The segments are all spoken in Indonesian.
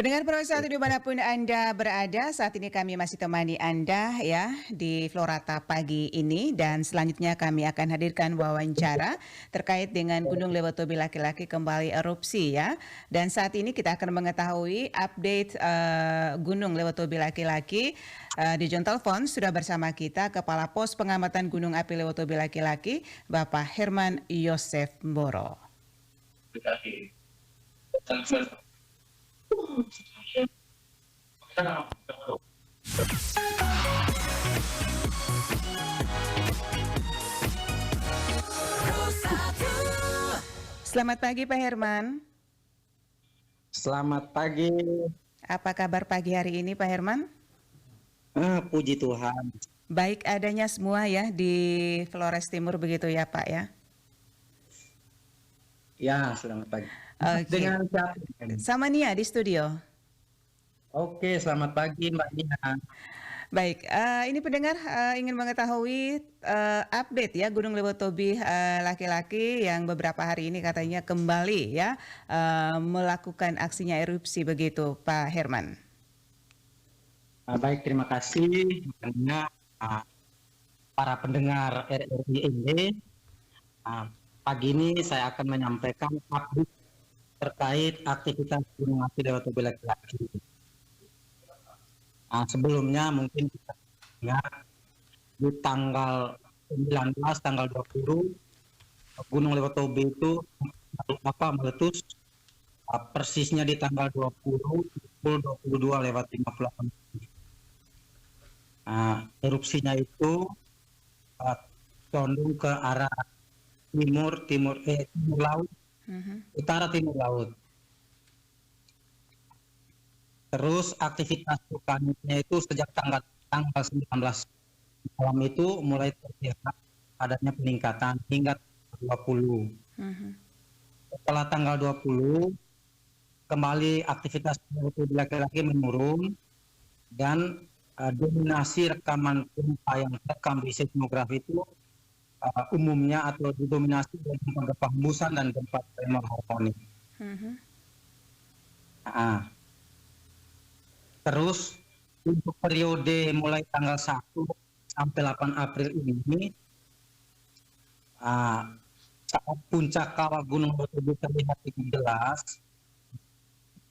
Pendengar Pro 1 dimanapun Anda berada, saat ini kami masih temani Anda ya di Florata pagi ini, dan selanjutnya kami akan hadirkan wawancara terkait dengan Gunung Lewotobi laki-laki kembali erupsi ya. Dan saat ini kita akan mengetahui update Gunung Lewotobi laki-laki. Di John Telepon sudah bersama kita Kepala Pos Pengamatan Gunung Api Lewotobi laki-laki, Bapak Herman Yosef Mboro. Selamat pagi Pak Herman. Selamat pagi. Apa kabar pagi hari ini Pak Herman? Puji Tuhan. Baik adanya semua ya di Flores Timur begitu ya Pak ya? Ya, selamat pagi. Oke. Dengan siapa? Sama Nia di studio. Oke, selamat pagi Mbak Nia. Baik, ini pendengar ingin mengetahui update ya Gunung Lewotobi laki-laki yang beberapa hari ini katanya kembali ya melakukan aksinya erupsi begitu Pak Herman. Baik, terima kasih karena para pendengar RRI ini. Pagi ini saya akan menyampaikan update terkait aktivitas Gunung Api Lewotobi laki-laki. Sebelumnya mungkin kita ingat di tanggal 19, tanggal 20 Gunung Lewotobi itu meletus persisnya di tanggal 20 pukul 22:58. Erupsinya itu condong ke arah timur laut, utara timur laut. Terus aktivitas vulkaniknya itu sejak tanggal 19 malam itu mulai terlihat adanya peningkatan hingga 20. Setelah tanggal 20 kembali aktivitas laki-laki menurun, dan dominasi rekaman gempa yang terekam di seismografi itu umumnya atau didominasi oleh gempa hembusan dan gempa tremor harmonik. Terus untuk periode mulai tanggal 1 sampai 8 April ini, saat puncak kawah Gunung Lewotobi terlihat dengan jelas,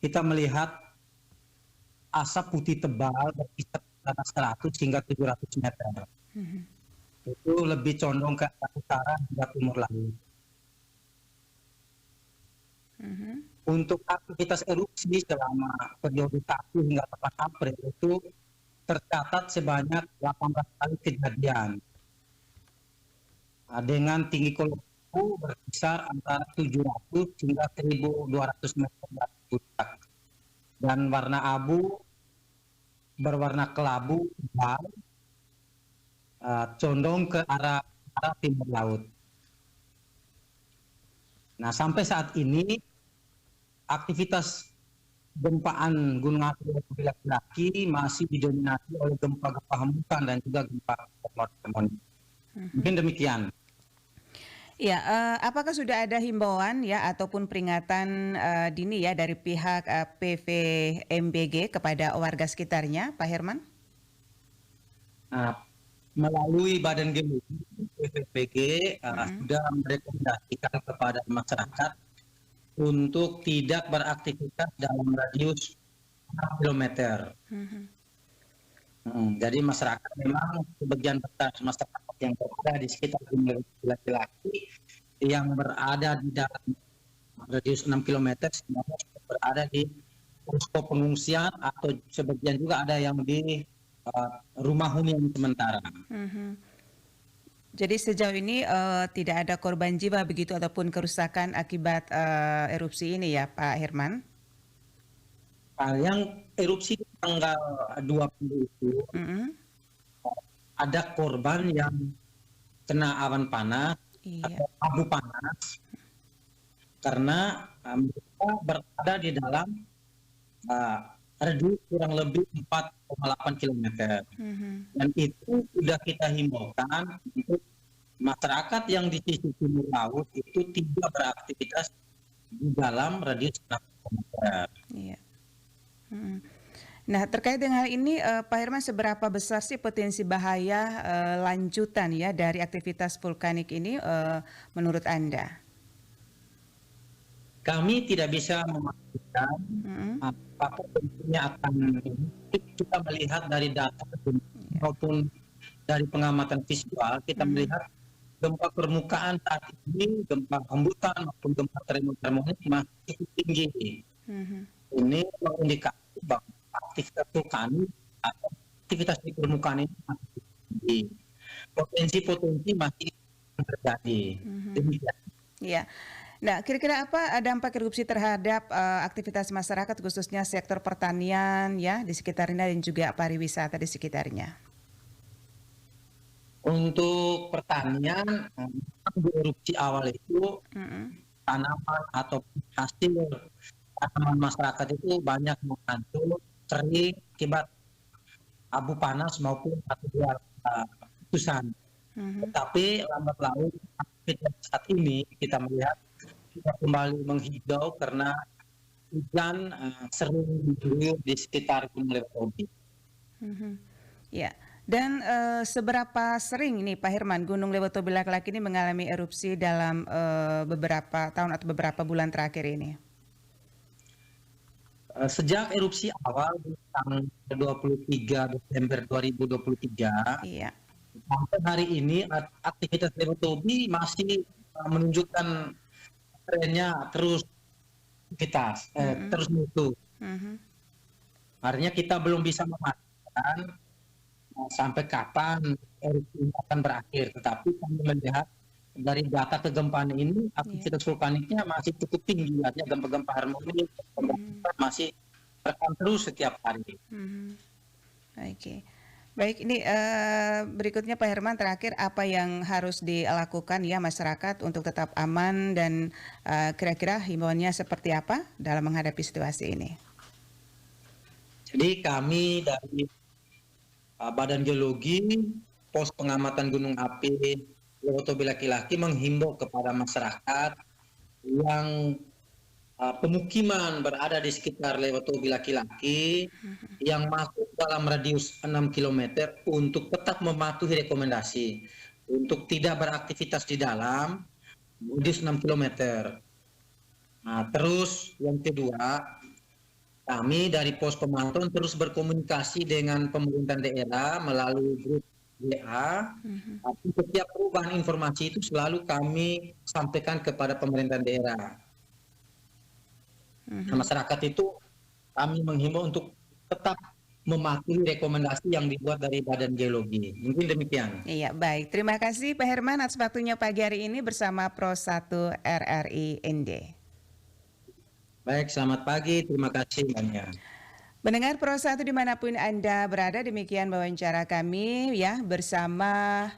kita melihat asap putih tebal berkisar 100 hingga 700 meter. Itu lebih condong ke arah utara hingga timur laut. Untuk aktivitas erupsi selama periode 1 hingga 8 April itu tercatat sebanyak 18 kali kejadian dengan tinggi kolom berkisar antara 700 hingga 1.200 meter dari puncak, dan warna abu berwarna kelabu tebal, condong ke arah timur laut. Nah, sampai saat ini aktivitas gempaan Gunung Api Lewotobi laki-laki masih didominasi oleh gempa-gempa hembusan dan juga gempa harmonik. Mungkin demikian. Ya, apakah sudah ada himbauan ya ataupun peringatan dini ya dari pihak PVMBG kepada warga sekitarnya, Pak Herman? Melalui Badan Geologi PVMBG sudah merekomendasikan kepada masyarakat untuk tidak beraktivitas dalam radius 6 km. Jadi masyarakat memang sebagian besar masyarakat yang berada di sekitar Gunung laki-laki yang berada di dalam radius 6 km sebenarnya berada di posko pengungsian, atau sebagian juga ada yang di rumah hunian sementara. Jadi sejauh ini tidak ada korban jiwa begitu ataupun kerusakan akibat erupsi ini ya Pak Herman? Yang erupsi tanggal 20 itu ada korban yang kena awan panas atau abu panas karena mereka berada di dalam radius kurang lebih 4,8 km. Dan itu sudah kita himbaukan untuk masyarakat yang di sisi timur laut itu tidak beraktivitas di dalam radius 6 km. Mhm. Nah, terkait dengan hal ini, Pak Herman, seberapa besar sih potensi bahaya lanjutan ya dari aktivitas vulkanik ini menurut Anda? Kami tidak bisa memastikan Mhm. apakah tentunya akan kita melihat dari data Iya. maupun dari pengamatan visual, kita Mhm. melihat gempa permukaan saat ini, gempa hembusan maupun gempa tremor masih cukup tinggi. Mhm. Ini mengindikasi bahwa aktivitas vulkanik atau aktivitas di permukaan ini masih cukup tinggi. Potensi-potensi masih terjadi. Mhm. Demikian. Iya. Nah, kira-kira apa dampak erupsi terhadap aktivitas masyarakat khususnya sektor pertanian ya di sekitarnya dan juga pariwisata di sekitarnya? Untuk pertanian, di erupsi awal itu Mhm. tanaman atau hasil tanaman masyarakat itu banyak menghancur, kering akibat abu panas maupun batu letusan. Mhm. Tetapi lambat laun aktivitas saat ini kita melihat sudah kembali menghijau karena hujan sering mengguyur di sekitar Gunung Leutobi. Mhm. Ya. Dan seberapa sering nih Pak Herman Gunung Leutobi Laki-Laki ini mengalami erupsi dalam beberapa tahun atau beberapa bulan terakhir ini? Sejak erupsi awal di tanggal 23 Desember 2023 Iya. sampai hari ini aktivitas Leutobi masih menunjukkan trennya terus Mhm. terus mutu. Mhm. Artinya kita belum bisa memastikan sampai kapan erupsi ini akan berakhir. Tetapi kami melihat dari data kegempaan ini Iya. aktivitas vulkaniknya masih cukup tinggi. Artinya gempa-gempa harmonis Mhm. masih terekam terus setiap hari. Mhm. Oke. Baik, ini berikutnya Pak Herman terakhir apa yang harus dilakukan ya masyarakat untuk tetap aman dan kira-kira himbauannya seperti apa dalam menghadapi situasi ini? Jadi kami dari Badan Geologi, Pos Pengamatan Gunung Api Leutobi Laki-Laki menghimbau kepada masyarakat yang pemukiman berada di sekitar Leutobi Laki-Laki yang masuk dalam radius 6 km untuk tetap mematuhi rekomendasi untuk tidak beraktivitas di dalam radius 6 km. Nah, terus yang kedua, kami dari pos pemantauan terus berkomunikasi dengan pemerintah daerah melalui grup WA. Mhm. Tapi setiap perubahan informasi itu selalu kami sampaikan kepada pemerintah daerah. Nah, Mhm. masyarakat itu kami menghimbau untuk tetap mematuhi rekomendasi yang dibuat dari Badan Geologi. Mungkin demikian. Iya, baik. Terima kasih Pak Herman atas waktunya pagi hari ini bersama Pro 1 RRI ND. Baik, selamat pagi. Terima kasih banyak. Pendengar Pro 1 dimanapun Anda berada, demikian wawancara kami ya bersama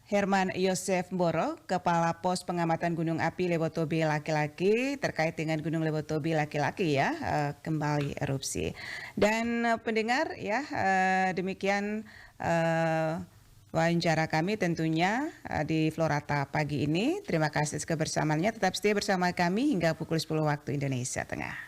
Herman Yosef Boro, Kepala Pos Pengamatan Gunung Api Leutobi Laki-Laki terkait dengan Gunung Leutobi Laki-Laki ya kembali erupsi. Dan pendengar ya demikian wawancara kami tentunya di Florata pagi ini. Terima kasih kebersamaannya. Tetap setia bersama kami hingga pukul 10 waktu Indonesia Tengah.